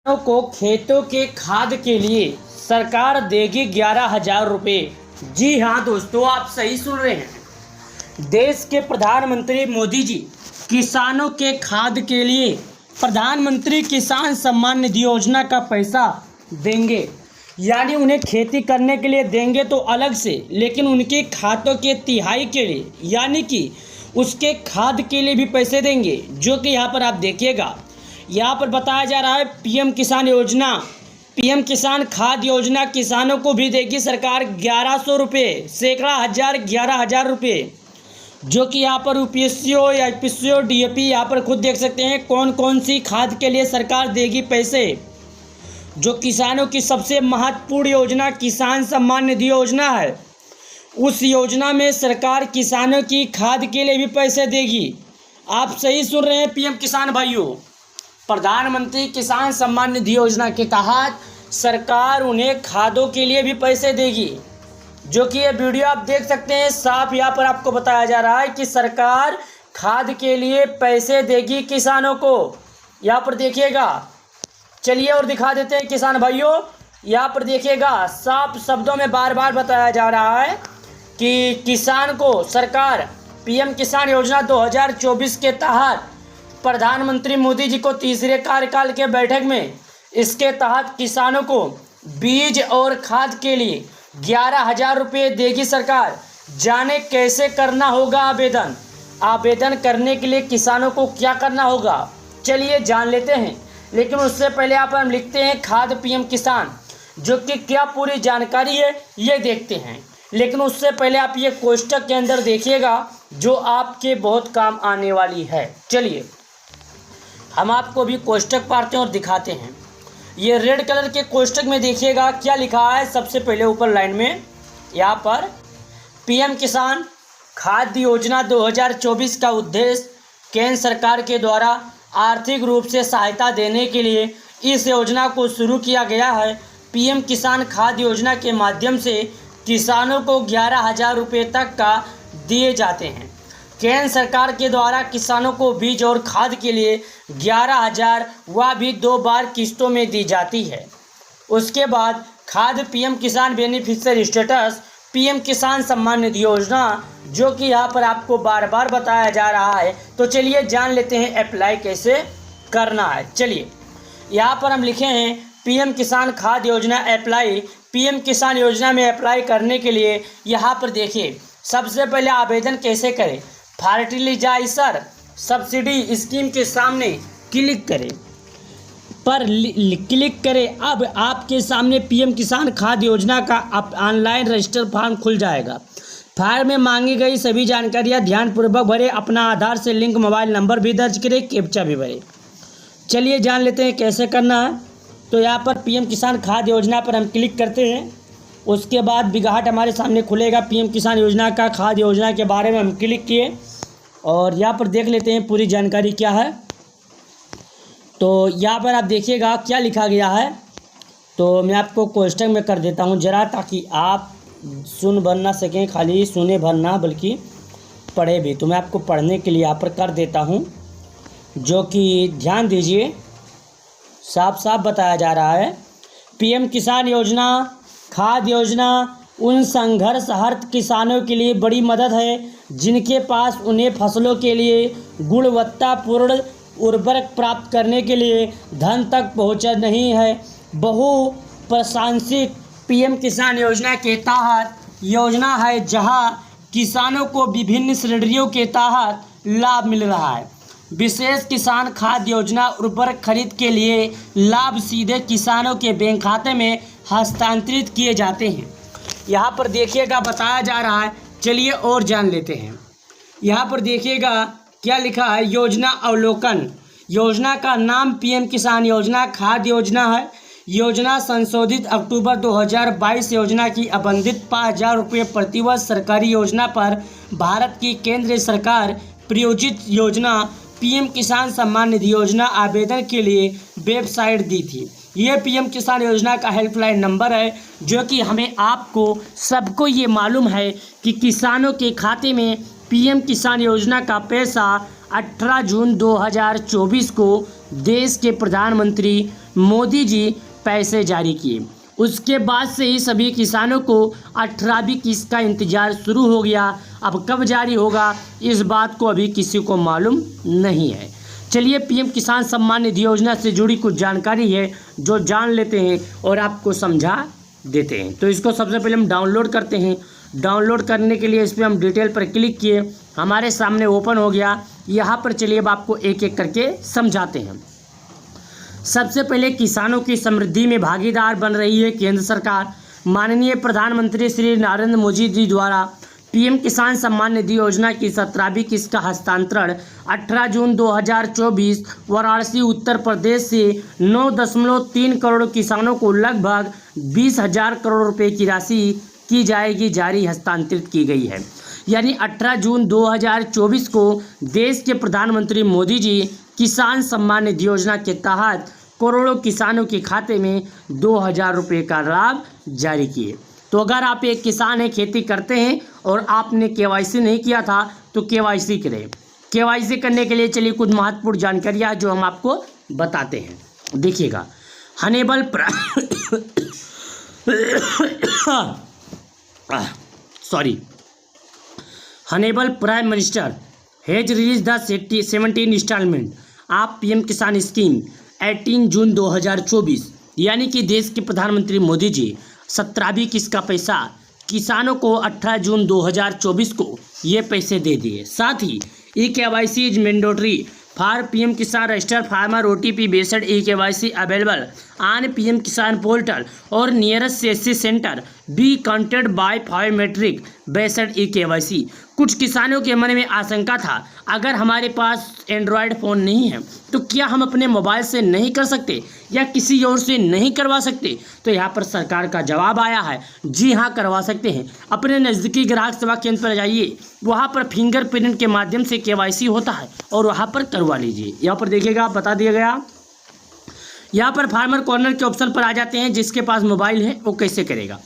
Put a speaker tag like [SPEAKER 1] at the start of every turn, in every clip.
[SPEAKER 1] किसानों को खेतों के खाद के लिए सरकार देगी 11,000 रुपये। जी हाँ दोस्तों, आप सही सुन रहे हैं। देश के प्रधानमंत्री मोदी जी किसानों के खाद के लिए प्रधानमंत्री किसान सम्मान निधि योजना का पैसा देंगे। यानी उन्हें खेती करने के लिए देंगे तो अलग से, लेकिन उनके खातों के तिहाई के लिए यानी कि उसके खाद के लिए भी पैसे देंगे। जो कि यहाँ पर आप देखिएगा, यहाँ पर बताया जा रहा है पीएम किसान योजना, पीएम किसान खाद योजना किसानों को भी देगी सरकार 1100 रुपये, सैकड़ा हज़ार 11,000 रुपये। जो कि यहाँ पर यूपीएससीओ या एपीसीओ डीएपी यहाँ पर खुद देख सकते हैं कौन कौन सी खाद के लिए सरकार देगी पैसे। जो किसानों की सबसे महत्वपूर्ण योजना किसान सम्मान निधि योजना है, उस योजना में सरकार किसानों की खाद के लिए भी पैसे देगी। आप सही सुन रहे हैं पीएम किसान भाइयों। प्रधानमंत्री किसान सम्मान निधि योजना के तहत सरकार उन्हें खादों के लिए भी पैसे देगी। जो कि ये वीडियो आप देख सकते हैं, साफ यहाँ पर आपको बताया जा रहा है कि सरकार खाद के लिए पैसे देगी किसानों को। यहाँ पर देखिएगा, चलिए और दिखा देते हैं किसान भाइयों। यहाँ पर देखिएगा, साफ शब्दों में बार बार बताया जा रहा है कि किसान को सरकार पीएम किसान योजना 2024 के तहत प्रधानमंत्री मोदी जी को तीसरे कार्यकाल के बैठक में इसके तहत किसानों को बीज और खाद के लिए 11,000 रुपये देगी सरकार। जाने कैसे करना होगा आवेदन। आवेदन करने के लिए किसानों को क्या करना होगा, चलिए जान लेते हैं। लेकिन उससे पहले यहाँ पर हम लिखते हैं खाद पीएम किसान, जो कि क्या पूरी जानकारी है ये देखते हैं। लेकिन उससे पहले आप ये कोष्टक के अंदर देखिएगा जो आपके बहुत काम आने वाली है। चलिए हम आपको भी कोष्टक पढ़ते हैं और दिखाते हैं। ये रेड कलर के कोष्टक में देखिएगा क्या लिखा है। सबसे पहले ऊपर लाइन में यहाँ पर पीएम किसान खाद्य योजना 2024 का उद्देश्य केंद्र सरकार के द्वारा आर्थिक रूप से सहायता देने के लिए इस योजना को शुरू किया गया है। पीएम किसान खाद्य योजना के माध्यम से किसानों को 11,000 रुपये तक का दिए जाते हैं। केंद्र सरकार के द्वारा किसानों को बीज और खाद के लिए 11,000 वह भी 2 बार किस्तों में दी जाती है। उसके बाद खाद पीएम किसान बेनिफिशियरी स्टेटस पीएम किसान सम्मान निधि योजना, जो कि यहाँ पर आपको बार बार बताया जा रहा है। तो चलिए जान लेते हैं अप्लाई कैसे करना है। चलिए यहाँ पर हम लिखे हैं पीएम किसान खाद योजना अप्लाई। पीएम किसान योजना में अप्लाई करने के लिए यहाँ पर देखिए, सबसे पहले आवेदन कैसे करें। फर्टिलाइजर सब्सिडी स्कीम के सामने क्लिक करें पर क्लिक करें। अब आपके सामने पीएम किसान खाद्य योजना का ऑनलाइन रजिस्टर फॉर्म खुल जाएगा। फार्म में मांगी गई सभी जानकारियां ध्यानपूर्वक भरें। अपना आधार से लिंक मोबाइल नंबर भी दर्ज करें, कैप्चा भी भरें। चलिए जान लेते हैं कैसे करना है। तो यहाँ पर पीएम किसान खाद्य योजना पर हम क्लिक करते हैं। उसके बाद बिगहाट हमारे सामने खुलेगा। पीएम किसान योजना का खाद्य योजना के बारे में हम क्लिक किए और यहाँ पर देख लेते हैं पूरी जानकारी क्या है। तो यहाँ पर आप देखिएगा क्या लिखा गया है। तो मैं आपको कोष्टक में कर देता हूँ ज़रा, ताकि आप सुन भर ना सकें, खाली सुने भर ना बल्कि पढ़े भी। तो मैं आपको पढ़ने के लिए यहाँ पर कर देता हूँ, जो कि ध्यान दीजिए, साफ साफ बताया जा रहा है। पीएम किसान योजना खाद्य योजना उन संघर्षरत किसानों के लिए बड़ी मदद है जिनके पास उन्हें फसलों के लिए गुणवत्तापूर्ण उर्वरक प्राप्त करने के लिए धन तक पहुंचा नहीं है। बहु प्रशंसित पीएम किसान योजना के तहत योजना है जहां किसानों को विभिन्न श्रेणियों के तहत लाभ मिल रहा है। विशेष किसान खाद्य योजना उर्वरक खरीद के लिए लाभ सीधे किसानों के बैंक खाते में हस्तांतरित किए जाते हैं। यहाँ पर देखिएगा बताया जा रहा है। चलिए और जान लेते हैं। यहाँ पर देखिएगा क्या लिखा है। योजना अवलोकन। योजना का नाम पीएम किसान योजना खाद्य योजना है। योजना संशोधित अक्टूबर 2022 योजना की आवंटित 5,000 रुपये प्रतिवर्ष सरकारी योजना पर भारत की केंद्र सरकार प्रायोजित योजना पीएम किसान सम्मान निधि योजना आवेदन के लिए वेबसाइट दी थी। ये पीएम किसान योजना का हेल्पलाइन नंबर है, जो कि हमें आपको सबको ये मालूम है कि किसानों के खाते में पीएम किसान योजना का पैसा 18 जून 2024 को देश के प्रधानमंत्री मोदी जी पैसे जारी किए। उसके बाद से ही सभी किसानों को 18वीं किस्त का इंतजार शुरू हो गया। अब कब जारी होगा इस बात को अभी किसी को मालूम नहीं है। चलिए पीएम किसान सम्मान निधि योजना से जुड़ी कुछ जानकारी है जो जान लेते हैं और आपको समझा देते हैं। तो इसको सबसे पहले हम डाउनलोड करते हैं। डाउनलोड करने के लिए इस पर हम डिटेल पर क्लिक किए, हमारे सामने ओपन हो गया। यहाँ पर चलिए अब आपको एक एक करके समझाते हैं। सबसे पहले किसानों की समृद्धि में भागीदार बन रही है केंद्र सरकार। माननीय प्रधानमंत्री श्री नरेंद्र मोदी जी द्वारा पीएम किसान सम्मान निधि योजना की 17वीं किस्त का हस्तांतरण 18 जून 2024 वाराणसी उत्तर प्रदेश से 9.3 करोड़ किसानों को लगभग 20,000 करोड़ रुपए की राशि की जाएगी जारी हस्तांतरित की गई है। यानी 18 जून 2024 को देश के प्रधानमंत्री मोदी जी किसान सम्मान निधि योजना के तहत करोड़ों किसानों के खाते में 2,000 रुपये का लाभ जारी किए। तो अगर आप एक किसान हैं, खेती करते हैं और आपने केवाईसी नहीं किया था तो केवाईसी करें। केवाईसी करने के लिए चलिए कुछ महत्वपूर्ण जानकारियाँ जो हम आपको बताते हैं। देखिएगा, honourable honourable prime minister has release the 17 instalment of PM Kisan scheme 18 June 2024। यानी कि देश के प्रधानमंत्री मोदी जी 17वीं किस्त का पैसा किसानों को 18 जून 2024 को ये पैसे दे दिए। साथ ही e KYC is mandatory for PM Kisan register farmer OTP based e KYC available on PM Kisan portal और nearest CSC centre be counted by biometric based e KYC. कुछ किसानों के मन में आशंका था, अगर हमारे पास एंड्रॉयड फ़ोन नहीं है तो क्या हम अपने मोबाइल से नहीं कर सकते या किसी और से नहीं करवा सकते? तो यहाँ पर सरकार का जवाब आया है, जी हाँ करवा सकते हैं। अपने नज़दीकी ग्राहक सेवा केंद्र पर जाइए, वहाँ पर फिंगरप्रिंट के माध्यम से केवाईसी होता है और वहाँ पर करवा लीजिए। यहाँ पर देखिएगा, बता दिया गया। यहाँ पर फार्मर कॉर्नर के ऑप्शन पर आ जाते हैं। जिसके पास मोबाइल है वो कैसे करेगा?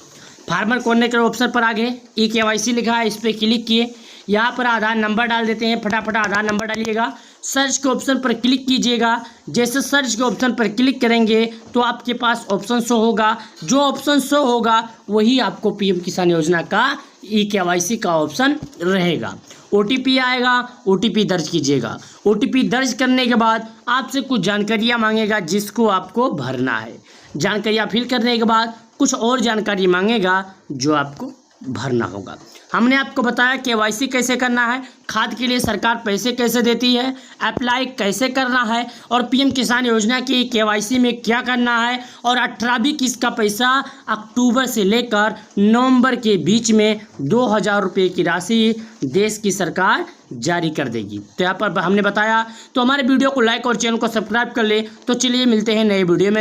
[SPEAKER 1] फार्मर कॉर्नर के ऑप्शन पर आ गए, ई-केवाईसी लिखा है, इस पर क्लिक किए। यहाँ पर आधार नंबर डाल देते हैं, फटाफट आधार नंबर डालिएगा। सर्च के ऑप्शन पर क्लिक कीजिएगा। जैसे सर्च के ऑप्शन पर क्लिक करेंगे तो आपके पास ऑप्शन शो होगा। जो ऑप्शन शो होगा वही आपको पीएम किसान योजना का ई-केवाईसी का ऑप्शन रहेगा। OTP आएगा, OTP दर्ज कीजिएगा। OTP दर्ज करने के बाद आपसे कुछ जानकारियाँ मांगेगा जिसको आपको भरना है। जानकारियाँ फिल करने के बाद कुछ और जानकारी मांगेगा जो आपको भरना होगा। हमने आपको बताया केवाईसी कैसे करना है, खाद के लिए सरकार पैसे कैसे देती है, अप्लाई कैसे करना है और पीएम किसान योजना की केवाईसी में क्या करना है, और 18वीं किस्त का पैसा अक्टूबर से लेकर नवंबर के बीच में 2,000 रुपये की राशि देश की सरकार जारी कर देगी। तो यहाँ पर हमने बताया। तो हमारे वीडियो को लाइक और चैनल को सब्सक्राइब कर ले। तो चलिए मिलते हैं नए वीडियो में।